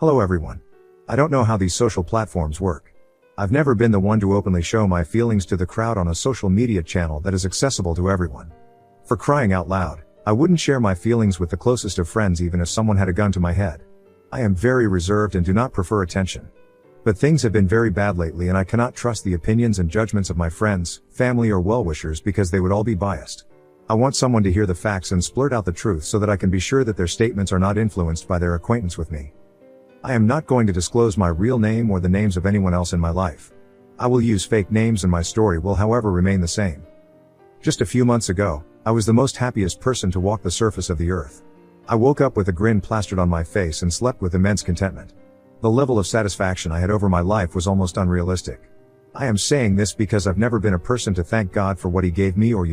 Hello everyone. I don't know how these social platforms work. I've never been the one to openly show my feelings to the crowd on a social media channel that is accessible to everyone. For crying out loud, I wouldn't share my feelings with the closest of friends even if someone had a gun to my head. I am very reserved and do not prefer attention. But things have been very bad lately and I cannot trust the opinions and judgments of my friends, family or well-wishers because they would all be biased. I want someone to hear the facts and splurt out the truth so that I can be sure that their statements are not influenced by their acquaintance with me. I am not going to disclose my real name or the names of anyone else in my life. I will use fake names and my story will however remain the same. Just a few months ago, I was the most happiest person to walk the surface of the earth. I woke up with a grin plastered on my face and slept with immense contentment. The level of satisfaction I had over my life was almost unrealistic. I am saying this because I've never been a person to thank God for what He gave me or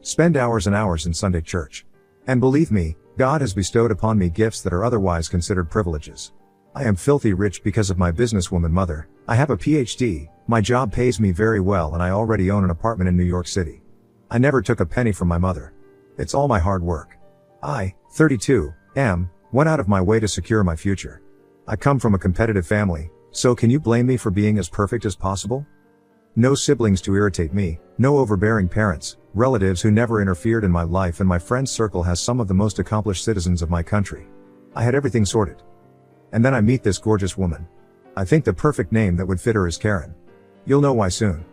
spend hours and hours in Sunday church. And believe me, God has bestowed upon me gifts that are otherwise considered privileges. I am filthy rich because of my businesswoman mother. I have a PhD, my job pays me very well and I already own an apartment in New York City. I never took a penny from my mother. It's all my hard work. I, 32, went out of my way to secure my future. I come from a competitive family, so can you blame me for being as perfect as possible? No siblings to irritate me, no overbearing parents, relatives who never interfered in my life, and my friend circle has some of the most accomplished citizens of my country. I had everything sorted. And then I meet this gorgeous woman. I think the perfect name that would fit her is Karen. You'll know why soon.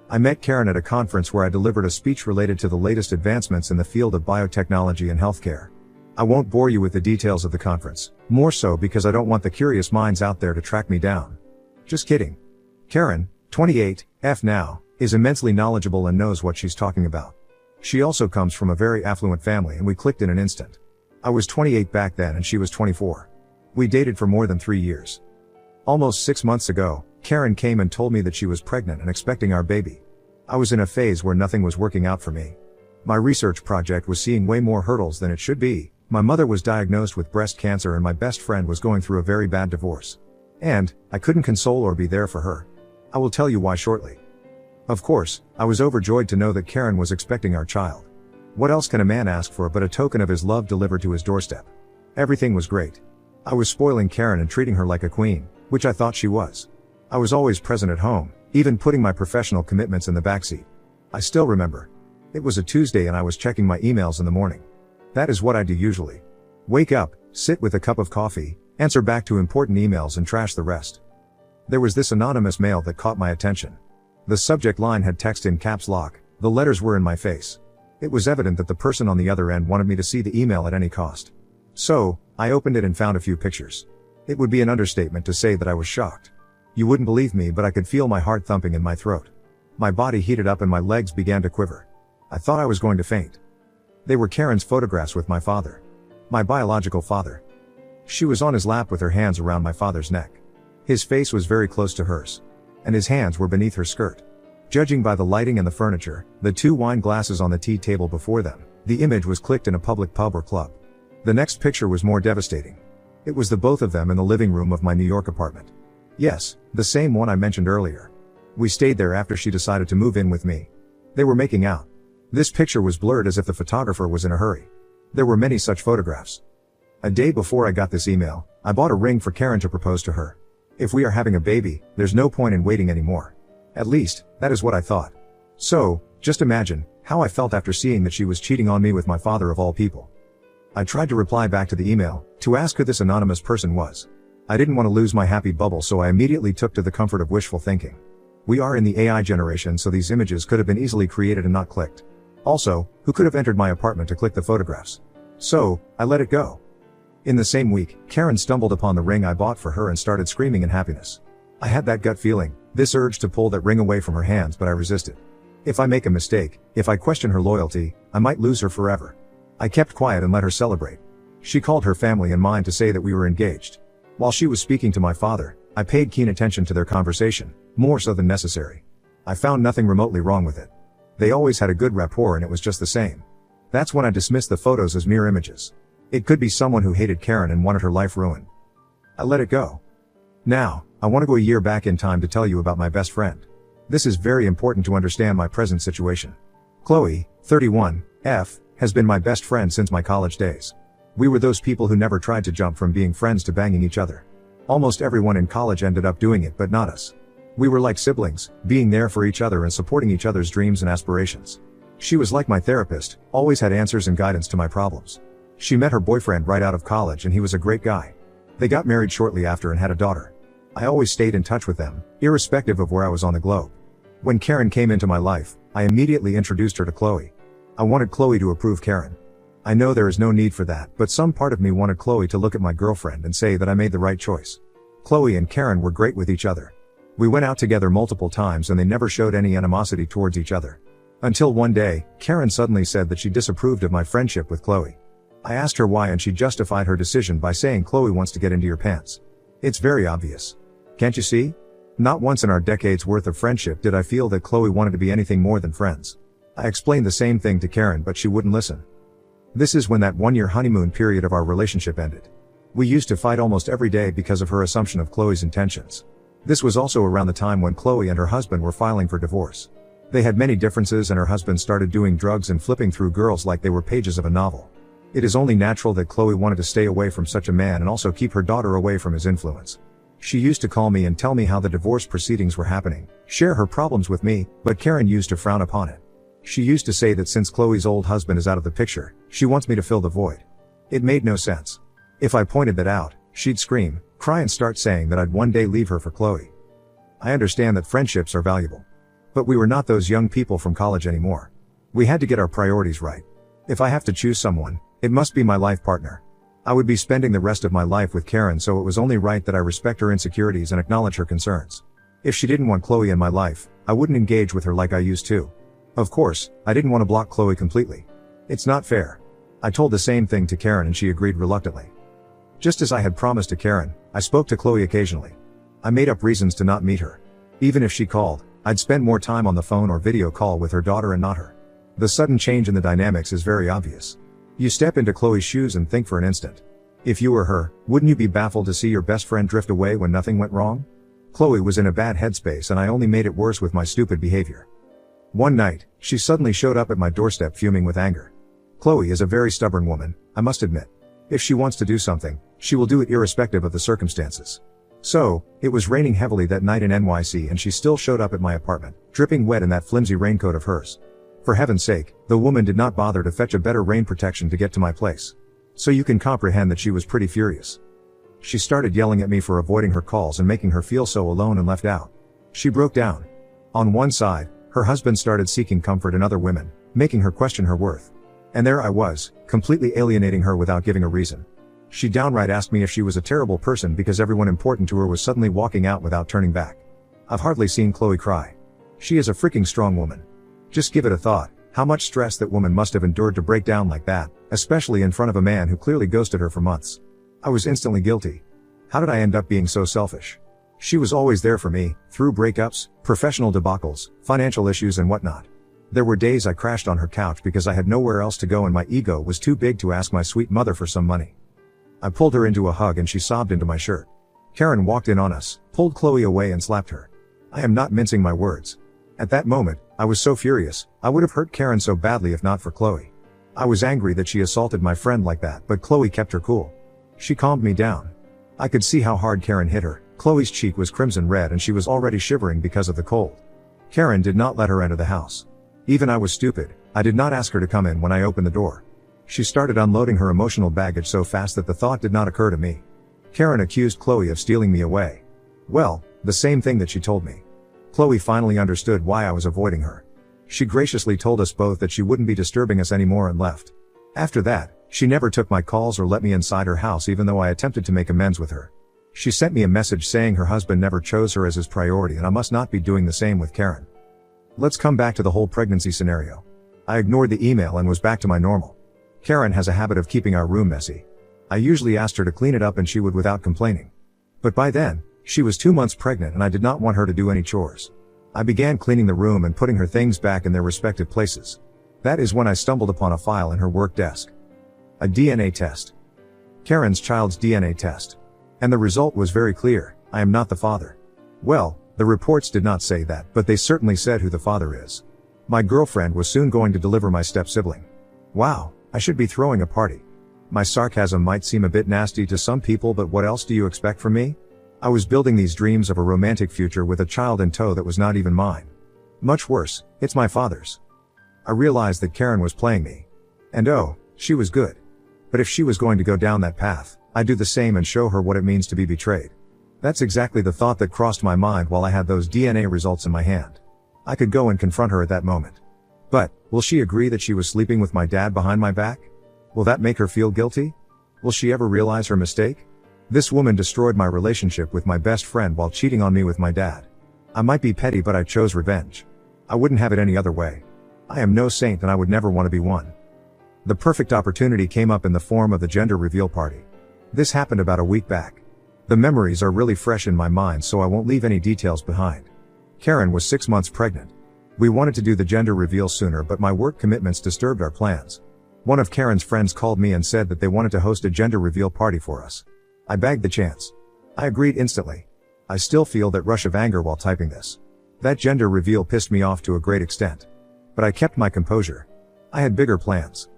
I met Karen at a conference where I delivered a speech related to the latest advancements in the field of biotechnology and healthcare. I won't bore you with the details of the conference, more so because I don't want the curious minds out there to track me down. Just kidding. Karen, 28, now, is immensely knowledgeable and knows what she's talking about. She also comes from a very affluent family and we clicked in an instant. I was 28 back then and she was 24. We dated for more than 3 years. Almost 6 months ago, Karen came and told me that she was pregnant and expecting our baby. I was in a phase where nothing was working out for me. My research project was seeing way more hurdles than it should be. My mother was diagnosed with breast cancer and my best friend was going through a very bad divorce. And, I couldn't console or be there for her. I will tell you why shortly. Of course, I was overjoyed to know that Karen was expecting our child. What else can a man ask for but a token of his love delivered to his doorstep? Everything was great. I was spoiling Karen and treating her like a queen, which I thought she was. I was always present at home, even putting my professional commitments in the backseat. I still remember. It was a Tuesday and I was checking my emails in the morning. That is what I do usually. Wake up, sit with a cup of coffee, answer back to important emails and trash the rest. There was this anonymous mail that caught my attention. The subject line had text in caps lock, the letters were in my face. It was evident that the person on the other end wanted me to see the email at any cost. So, I opened it and found a few pictures. It would be an understatement to say that I was shocked. You wouldn't believe me, but I could feel my heart thumping in my throat. My body heated up and my legs began to quiver. I thought I was going to faint. They were Karen's photographs with my father. My biological father. She was on his lap with her hands around my father's neck. His face was very close to hers. And his hands were beneath her skirt. Judging by the lighting and the furniture, the 2 wine glasses on the tea table before them, the image was clicked in a public pub or club. The next picture was more devastating. It was the both of them in the living room of my New York apartment. Yes, the same one I mentioned earlier. We stayed there after she decided to move in with me. They were making out. This picture was blurred as if the photographer was in a hurry. There were many such photographs. A day before I got this email, I bought a ring for Karen to propose to her. If we are having a baby, there's no point in waiting anymore. At least, that is what I thought. So, just imagine how I felt after seeing that she was cheating on me with my father of all people. I tried to reply back to the email, to ask who this anonymous person was. I didn't want to lose my happy bubble, so I immediately took to the comfort of wishful thinking. We are in the AI generation, so these images could have been easily created and not clicked. Also, who could have entered my apartment to click the photographs? So, I let it go. In the same week, Karen stumbled upon the ring I bought for her and started screaming in happiness. I had that gut feeling, this urge to pull that ring away from her hands, but I resisted. If I make a mistake, if I question her loyalty, I might lose her forever. I kept quiet and let her celebrate. She called her family and mine to say that we were engaged. While she was speaking to my father, I paid keen attention to their conversation, more so than necessary. I found nothing remotely wrong with it. They always had a good rapport and it was just the same. That's when I dismissed the photos as mere images. It could be someone who hated Karen and wanted her life ruined. I let it go. Now, I want to go a year back in time to tell you about my best friend. This is very important to understand my present situation. Chloe, 31, has been my best friend since my college days. We were those people who never tried to jump from being friends to banging each other. Almost everyone in college ended up doing it, but not us. We were like siblings, being there for each other and supporting each other's dreams and aspirations. She was like my therapist, always had answers and guidance to my problems. She met her boyfriend right out of college and he was a great guy. They got married shortly after and had a daughter. I always stayed in touch with them, irrespective of where I was on the globe. When Karen came into my life, I immediately introduced her to Chloe. I wanted Chloe to approve Karen. I know there is no need for that, but some part of me wanted Chloe to look at my girlfriend and say that I made the right choice. Chloe and Karen were great with each other. We went out together multiple times and they never showed any animosity towards each other. Until one day, Karen suddenly said that she disapproved of my friendship with Chloe. I asked her why and she justified her decision by saying Chloe wants to get into your pants. It's very obvious. Can't you see? Not once in our decades worth of friendship did I feel that Chloe wanted to be anything more than friends. I explained the same thing to Karen but she wouldn't listen. This is when that 1-year honeymoon period of our relationship ended. We used to fight almost every day because of her assumption of Chloe's intentions. This was also around the time when Chloe and her husband were filing for divorce. They had many differences and her husband started doing drugs and flipping through girls like they were pages of a novel. It is only natural that Chloe wanted to stay away from such a man and also keep her daughter away from his influence. She used to call me and tell me how the divorce proceedings were happening, share her problems with me, but Karen used to frown upon it. She used to say that since Chloe's old husband is out of the picture, she wants me to fill the void. It made no sense. If I pointed that out, she'd scream, cry and start saying that I'd one day leave her for Chloe. I understand that friendships are valuable. But we were not those young people from college anymore. We had to get our priorities right. If I have to choose someone, it must be my life partner. I would be spending the rest of my life with Karen, so it was only right that I respect her insecurities and acknowledge her concerns. If she didn't want Chloe in my life, I wouldn't engage with her like I used to. Of course, I didn't want to block Chloe completely. It's not fair. I told the same thing to Karen and she agreed reluctantly. Just as I had promised to Karen, I spoke to Chloe occasionally. I made up reasons to not meet her. Even if she called, I'd spend more time on the phone or video call with her daughter and not her. The sudden change in the dynamics is very obvious. You step into Chloe's shoes and think for an instant. If you were her, wouldn't you be baffled to see your best friend drift away when nothing went wrong? Chloe was in a bad headspace and I only made it worse with my stupid behavior. One night, she suddenly showed up at my doorstep fuming with anger. Chloe is a very stubborn woman, I must admit. If she wants to do something, she will do it irrespective of the circumstances. So, it was raining heavily that night in NYC and she still showed up at my apartment, dripping wet in that flimsy raincoat of hers. For heaven's sake, the woman did not bother to fetch a better rain protection to get to my place. So you can comprehend that she was pretty furious. She started yelling at me for avoiding her calls and making her feel so alone and left out. She broke down. On one side, her husband started seeking comfort in other women, making her question her worth. And there I was, completely alienating her without giving a reason. She downright asked me if she was a terrible person because everyone important to her was suddenly walking out without turning back. I've hardly seen Chloe cry. She is a freaking strong woman. Just give it a thought, how much stress that woman must have endured to break down like that, especially in front of a man who clearly ghosted her for months. I was instantly guilty. How did I end up being so selfish? She was always there for me, through breakups, professional debacles, financial issues and whatnot. There were days I crashed on her couch because I had nowhere else to go and my ego was too big to ask my sweet mother for some money. I pulled her into a hug and she sobbed into my shirt. Karen walked in on us, pulled Chloe away and slapped her. I am not mincing my words. At that moment, I was so furious, I would have hurt Karen so badly if not for Chloe. I was angry that she assaulted my friend like that, but Chloe kept her cool. She calmed me down. I could see how hard Karen hit her. Chloe's cheek was crimson red and she was already shivering because of the cold. Karen did not let her enter the house. Even I was stupid, I did not ask her to come in when I opened the door. She started unloading her emotional baggage so fast that the thought did not occur to me. Karen accused Chloe of stealing me away. Well, the same thing that she told me. Chloe finally understood why I was avoiding her. She graciously told us both that she wouldn't be disturbing us anymore and left. After that, she never took my calls or let me inside her house even though I attempted to make amends with her. She sent me a message saying her husband never chose her as his priority and I must not be doing the same with Karen. Let's come back to the whole pregnancy scenario. I ignored the email and was back to my normal. Karen has a habit of keeping our room messy. I usually asked her to clean it up and she would without complaining. But by then, she was 2 months pregnant and I did not want her to do any chores. I began cleaning the room and putting her things back in their respective places. That is when I stumbled upon a file in her work desk. A DNA test. Karen's child's DNA test. And the result was very clear, I am not the father. Well, the reports did not say that, but they certainly said who the father is. My girlfriend was soon going to deliver my step-sibling. Wow, I should be throwing a party. My sarcasm might seem a bit nasty to some people, but what else do you expect from me? I was building these dreams of a romantic future with a child in tow that was not even mine. Much worse, it's my father's. I realized that Karen was playing me. And oh, she was good. But if she was going to go down that path, I'd do the same and show her what it means to be betrayed. That's exactly the thought that crossed my mind while I had those DNA results in my hand. I could go and confront her at that moment. But, will she agree that she was sleeping with my dad behind my back? Will that make her feel guilty? Will she ever realize her mistake? This woman destroyed my relationship with my best friend while cheating on me with my dad. I might be petty, but I chose revenge. I wouldn't have it any other way. I am no saint and I would never want to be one. The perfect opportunity came up in the form of the gender reveal party. This happened about a week back. The memories are really fresh in my mind, so I won't leave any details behind. Karen was 6 months pregnant. We wanted to do the gender reveal sooner, but my work commitments disturbed our plans. One of Karen's friends called me and said that they wanted to host a gender reveal party for us. I bagged the chance. I agreed instantly. I still feel that rush of anger while typing this. That gender reveal pissed me off to a great extent. But I kept my composure. I had bigger plans.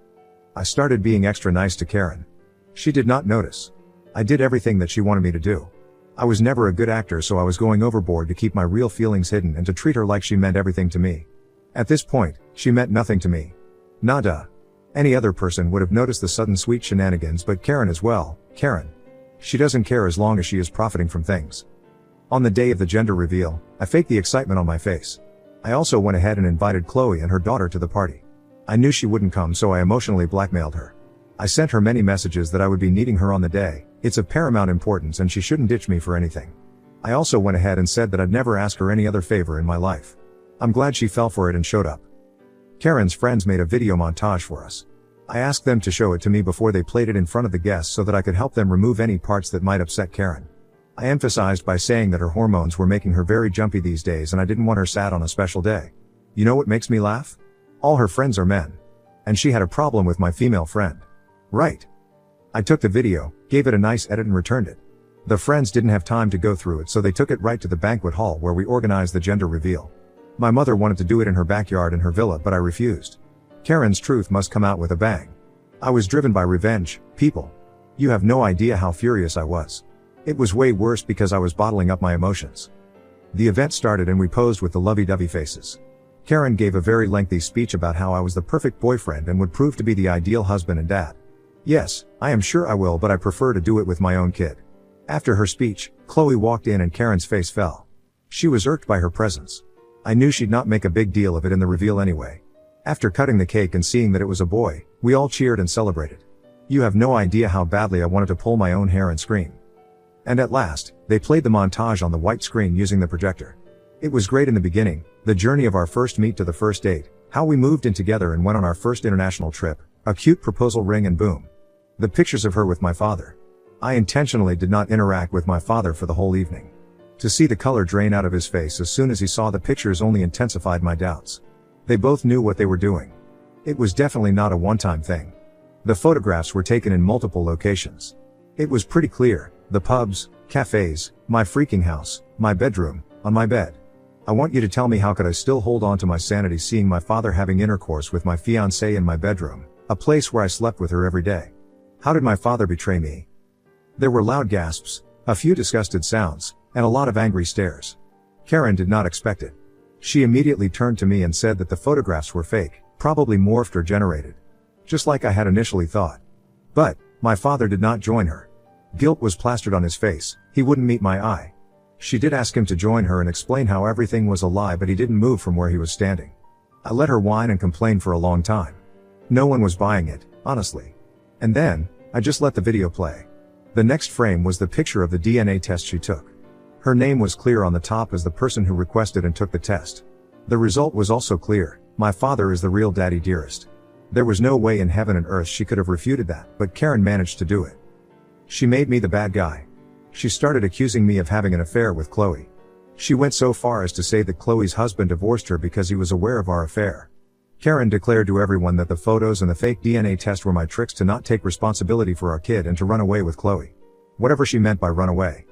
I started being extra nice to Karen. She did not notice. I did everything that she wanted me to do. I was never a good actor, so I was going overboard to keep my real feelings hidden and to treat her like she meant everything to me. At this point, she meant nothing to me. Nada. Any other person would have noticed the sudden sweet shenanigans, but Karen as well. Karen. She doesn't care as long as she is profiting from things. On the day of the gender reveal, I faked the excitement on my face. I also went ahead and invited Chloe and her daughter to the party. I knew she wouldn't come, so I emotionally blackmailed her. I sent her many messages that I would be needing her on the day. It's of paramount importance and she shouldn't ditch me for anything. I also went ahead and said that I'd never ask her any other favor in my life. I'm glad she fell for it and showed up. Karen's friends made a video montage for us. I asked them to show it to me before they played it in front of the guests so that I could help them remove any parts that might upset Karen. I emphasized by saying that her hormones were making her very jumpy these days and I didn't want her sad on a special day. You know what makes me laugh? All her friends are men. And she had a problem with my female friend. Right. I took the video, gave it a nice edit and returned it. The friends didn't have time to go through it, so they took it right to the banquet hall where we organized the gender reveal. My mother wanted to do it in her backyard in her villa, but I refused. Karen's truth must come out with a bang. I was driven by revenge, people. You have no idea how furious I was. It was way worse because I was bottling up my emotions. The event started and we posed with the lovey-dovey faces. Karen gave a very lengthy speech about how I was the perfect boyfriend and would prove to be the ideal husband and dad. Yes, I am sure I will, but I prefer to do it with my own kid. After her speech, Chloe walked in and Karen's face fell. She was irked by her presence. I knew she'd not make a big deal of it in the reveal anyway. After cutting the cake and seeing that it was a boy, we all cheered and celebrated. You have no idea how badly I wanted to pull my own hair and scream. And at last, they played the montage on the white screen using the projector. It was great in the beginning, the journey of our first meet to the first date, how we moved in together and went on our first international trip, a cute proposal ring and boom. The pictures of her with my father. I intentionally did not interact with my father for the whole evening. To see the color drain out of his face as soon as he saw the pictures only intensified my doubts. They both knew what they were doing. It was definitely not a one-time thing. The photographs were taken in multiple locations. It was pretty clear, the pubs, cafes, my freaking house, my bedroom, on my bed. I want you to tell me, how could I still hold on to my sanity seeing my father having intercourse with my fiancée in my bedroom, a place where I slept with her every day? How did my father betray me? There were loud gasps, a few disgusted sounds, and a lot of angry stares. Karen did not expect it. She immediately turned to me and said that the photographs were fake, probably morphed or generated. Just like I had initially thought. But, my father did not join her. Guilt was plastered on his face, he wouldn't meet my eye. She did ask him to join her and explain how everything was a lie, but he didn't move from where he was standing. I let her whine and complain for a long time. No one was buying it, honestly. And then, I just let the video play. The next frame was the picture of the DNA test she took. Her name was clear on the top as the person who requested and took the test. The result was also clear, my father is the real daddy dearest. There was no way in heaven and earth she could have refuted that, but Karen managed to do it. She made me the bad guy. She started accusing me of having an affair with Chloe. She went so far as to say that Chloe's husband divorced her because he was aware of our affair. Karen declared to everyone that the photos and the fake DNA test were my tricks to not take responsibility for our kid and to run away with Chloe. Whatever she meant by run away.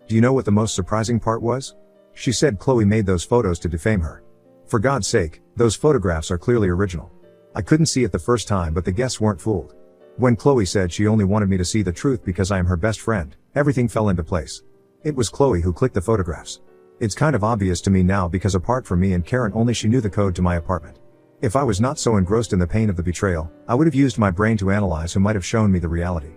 Do you know what the most surprising part was? She said Chloe made those photos to defame her. For God's sake, those photographs are clearly original. I couldn't see it the first time, but the guests weren't fooled. When Chloe said she only wanted me to see the truth because I am her best friend, everything fell into place. It was Chloe who clicked the photographs. It's kind of obvious to me now because apart from me and Karen only she knew the code to my apartment. If I was not so engrossed in the pain of the betrayal, I would have used my brain to analyze who might have shown me the reality.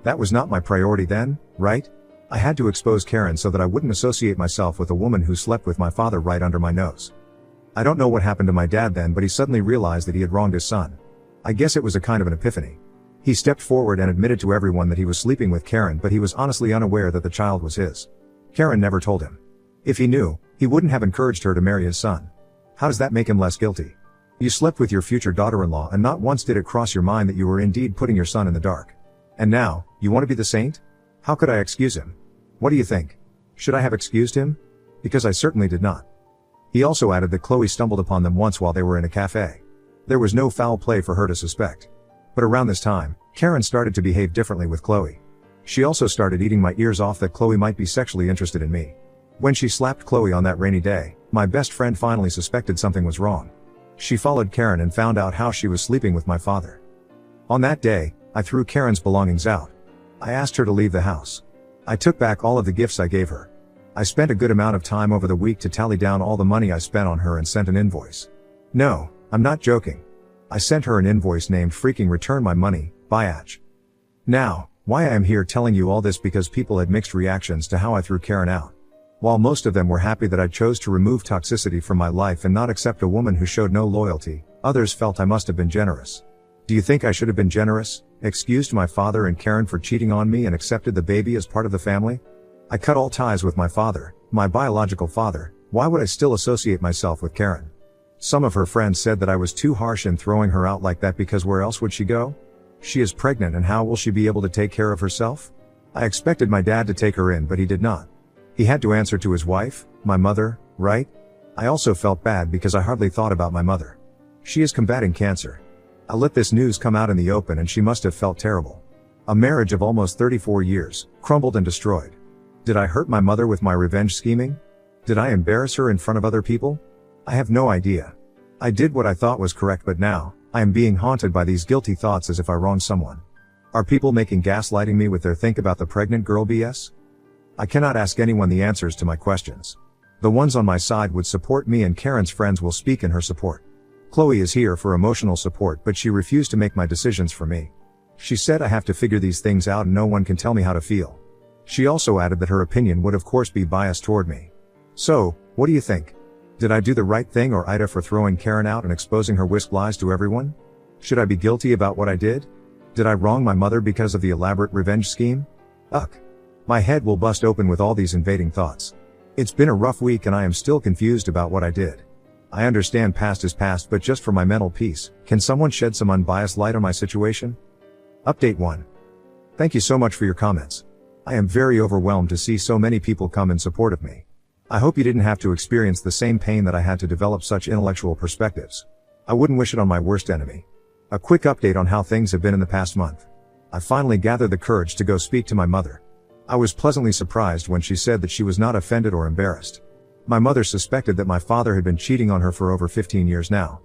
That was not my priority then, right? I had to expose Karen so that I wouldn't associate myself with a woman who slept with my father right under my nose. I don't know what happened to my dad then, but he suddenly realized that he had wronged his son. I guess it was a kind of an epiphany. He stepped forward and admitted to everyone that he was sleeping with Karen, but he was honestly unaware that the child was his. Karen never told him. If he knew, he wouldn't have encouraged her to marry his son. How does that make him less guilty? You slept with your future daughter-in-law and not once did it cross your mind that you were indeed putting your son in the dark. And now, you want to be the saint? How could I excuse him? What do you think? Should I have excused him? Because I certainly did not. He also added that Chloe stumbled upon them once while they were in a cafe. There was no foul play for her to suspect. But around this time, Karen started to behave differently with Chloe. She also started eating my ears off that Chloe might be sexually interested in me. When she slapped Chloe on that rainy day, my best friend finally suspected something was wrong. She followed Karen and found out how she was sleeping with my father. On that day, I threw Karen's belongings out. I asked her to leave the house. I took back all of the gifts I gave her. I spent a good amount of time over the week to tally down all the money I spent on her and sent an invoice. No, I'm not joking. I sent her an invoice named freaking Return My Money, Biatch. Now, why I am here telling you all this because people had mixed reactions to how I threw Karen out. While most of them were happy that I chose to remove toxicity from my life and not accept a woman who showed no loyalty, others felt I must have been generous. Do you think I should have been generous, excused my father and Karen for cheating on me and accepted the baby as part of the family? I cut all ties with my father, my biological father. Why would I still associate myself with Karen? Some of her friends said that I was too harsh in throwing her out like that because where else would she go? She is pregnant and how will she be able to take care of herself? I expected my dad to take her in but he did not. He had to answer to his wife, my mother, right? I also felt bad because I hardly thought about my mother. She is combating cancer. I let this news come out in the open and she must have felt terrible. A marriage of almost 34 years, crumbled and destroyed. Did I hurt my mother with my revenge scheming? Did I embarrass her in front of other people? I have no idea. I did what I thought was correct but now, I am being haunted by these guilty thoughts as if I wronged someone. Are people making gaslighting me with their think about the pregnant girl BS? I cannot ask anyone the answers to my questions. The ones on my side would support me and Karen's friends will speak in her support. Chloe is here for emotional support but she refused to make my decisions for me. She said I have to figure these things out and no one can tell me how to feel. She also added that her opinion would of course be biased toward me. So, what do you think? Did I do the right thing or Ida for throwing Karen out and exposing her whisk lies to everyone? Should I be guilty about what I did? Did I wrong my mother because of the elaborate revenge scheme? Ugh. My head will bust open with all these invading thoughts. It's been a rough week and I am still confused about what I did. I understand past is past but just for my mental peace, can someone shed some unbiased light on my situation? Update 1. Thank you so much for your comments. I am very overwhelmed to see so many people come in support of me. I hope you didn't have to experience the same pain that I had to develop such intellectual perspectives. I wouldn't wish it on my worst enemy. A quick update on how things have been in the past month. I finally gathered the courage to go speak to my mother. I was pleasantly surprised when she said that she was not offended or embarrassed. My mother suspected that my father had been cheating on her for over 15 years now.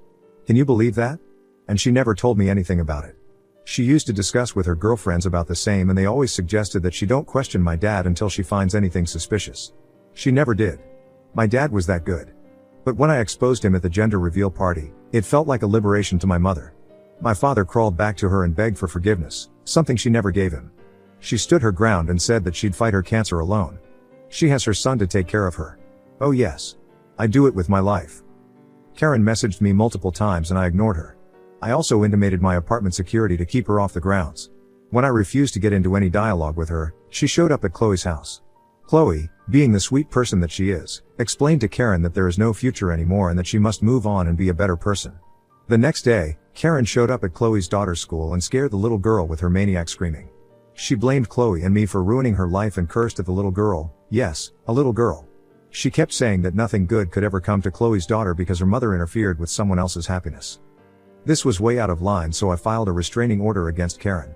Can you believe that? And she never told me anything about it. She used to discuss with her girlfriends about the same and they always suggested that she don't question my dad until she finds anything suspicious. She never did. My dad was that good. But when I exposed him at the gender reveal party, it felt like a liberation to my mother. My father crawled back to her and begged for forgiveness, something she never gave him. She stood her ground and said that she'd fight her cancer alone. She has her son to take care of her. Oh yes. I do it with my life. Karen messaged me multiple times and I ignored her. I also intimated my apartment security to keep her off the grounds. When I refused to get into any dialogue with her, she showed up at Chloe's house. Chloe, being the sweet person that she is, explained to Karen that there is no future anymore and that she must move on and be a better person. The next day, Karen showed up at Chloe's daughter's school and scared the little girl with her maniac screaming. She blamed Chloe and me for ruining her life and cursed at the little girl. Yes, a little girl. She kept saying that nothing good could ever come to Chloe's daughter because her mother interfered with someone else's happiness. This was way out of line so I filed a restraining order against Karen.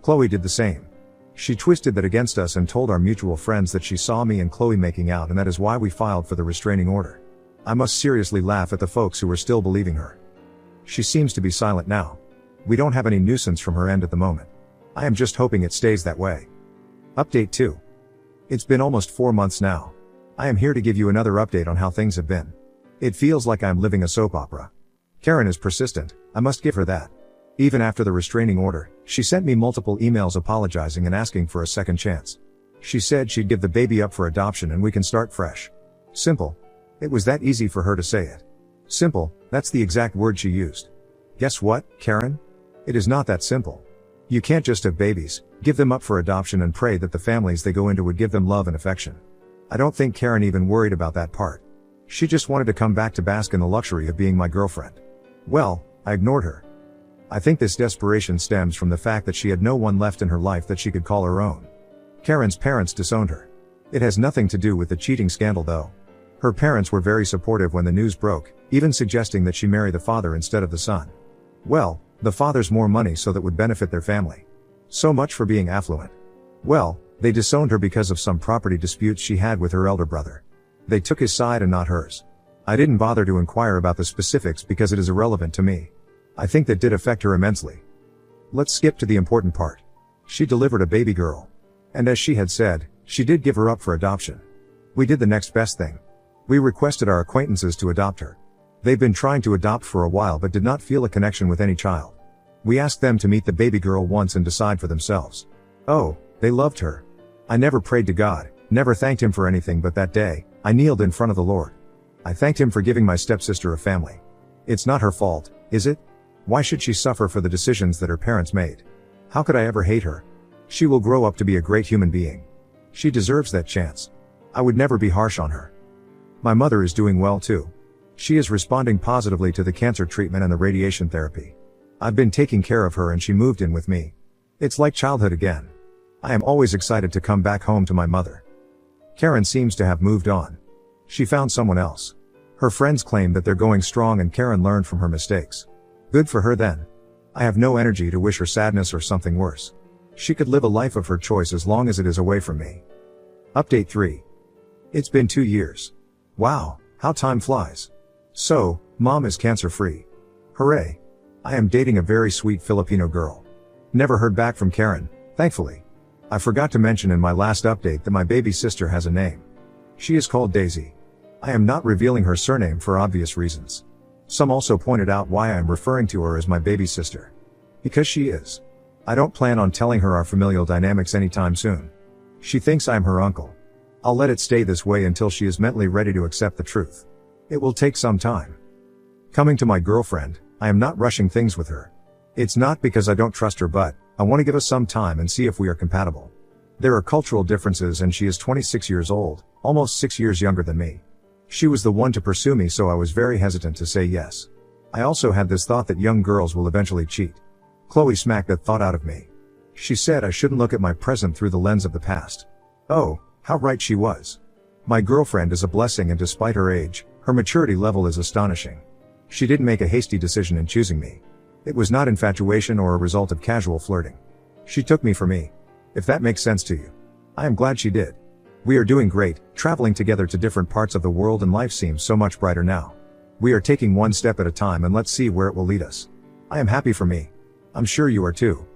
Chloe did the same. She twisted that against us and told our mutual friends that she saw me and Chloe making out and that is why we filed for the restraining order. I must seriously laugh at the folks who are still believing her. She seems to be silent now. We don't have any nuisance from her end at the moment. I am just hoping it stays that way. Update 2. It's been almost 4 months now. I am here to give you another update on how things have been. It feels like I'm living a soap opera. Karen is persistent, I must give her that. Even after the restraining order, she sent me multiple emails apologizing and asking for a second chance. She said she'd give the baby up for adoption and we can start fresh. Simple. It was that easy for her to say it. Simple, that's the exact word she used. Guess what, Karen? It is not that simple. You can't just have babies, give them up for adoption and pray that the families they go into would give them love and affection. I don't think Karen even worried about that part. She just wanted to come back to bask in the luxury of being my girlfriend. Well, I ignored her. I think this desperation stems from the fact that she had no one left in her life that she could call her own. Karen's parents disowned her. It has nothing to do with the cheating scandal though. Her parents were very supportive when the news broke, even suggesting that she marry the father instead of the son. Well, the father's more money so that would benefit their family. So much for being affluent. Well, they disowned her because of some property disputes she had with her elder brother. They took his side and not hers. I didn't bother to inquire about the specifics because it is irrelevant to me. I think that did affect her immensely. Let's skip to the important part. She delivered a baby girl. And as she had said, she did give her up for adoption. We did the next best thing. We requested our acquaintances to adopt her. They've been trying to adopt for a while but did not feel a connection with any child. We asked them to meet the baby girl once and decide for themselves. Oh, they loved her. I never prayed to God, never thanked him for anything, but that day, I kneeled in front of the Lord. I thanked him for giving my stepsister a family. It's not her fault, is it? Why should she suffer for the decisions that her parents made? How could I ever hate her? She will grow up to be a great human being. She deserves that chance. I would never be harsh on her. My mother is doing well too. She is responding positively to the cancer treatment and the radiation therapy. I've been taking care of her and she moved in with me. It's like childhood again. I am always excited to come back home to my mother. Karen seems to have moved on. She found someone else. Her friends claim that they're going strong and Karen learned from her mistakes. Good for her then. I have no energy to wish her sadness or something worse. She could live a life of her choice as long as it is away from me. Update 3. It's been 2 years. Wow, how time flies. So, mom is cancer-free. Hooray. I am dating a very sweet Filipino girl. Never heard back from Karen, thankfully. I forgot to mention in my last update that my baby sister has a name. She is called Daisy. I am not revealing her surname for obvious reasons. Some also pointed out why I am referring to her as my baby sister. Because she is. I don't plan on telling her our familial dynamics anytime soon. She thinks I'm her uncle. I'll let it stay this way until she is mentally ready to accept the truth. It will take some time. Coming to my girlfriend, I am not rushing things with her. It's not because I don't trust her, but I want to give us some time and see if we are compatible. There are cultural differences and she is 26 years old, almost 6 years younger than me. She was the one to pursue me, so I was very hesitant to say yes. I also had this thought that young girls will eventually cheat. Chloe smacked that thought out of me. She said I shouldn't look at my present through the lens of the past. Oh, how right she was. My girlfriend is a blessing and despite her age, her maturity level is astonishing. She didn't make a hasty decision in choosing me. It was not infatuation or a result of casual flirting. She took me for me. If that makes sense to you. I am glad she did. We are doing great, traveling together to different parts of the world and life seems so much brighter now. We are taking one step at a time and let's see where it will lead us. I am happy for me. I'm sure you are too.